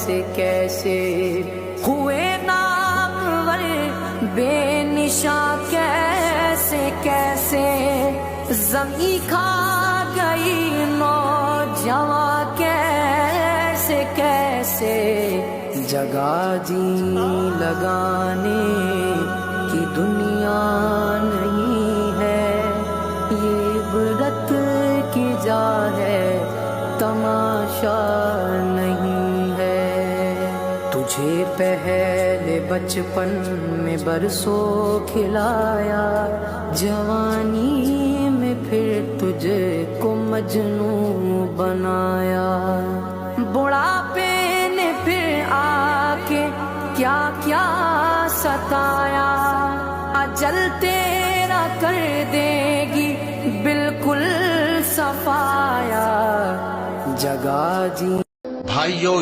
کیسے کیسے ہوئے نامور بے نشاں کیسے کیسے زمین کھا گئی نوجواں کیسے کیسے جگہ جی لگانے کی دنیا نہیں ہے یہ عبرت کی جا ہے تماشا نہیں ہے تجھے پہلے بچپن میں برسوں کھلایا جوانی میں پھر تجھے کو مجنوں بنایا بڑھاپے نے پھر آ کے کیا کیا ستایا اجل تیرا کر دے گی بالکل صفایا جگہ جی بھائیو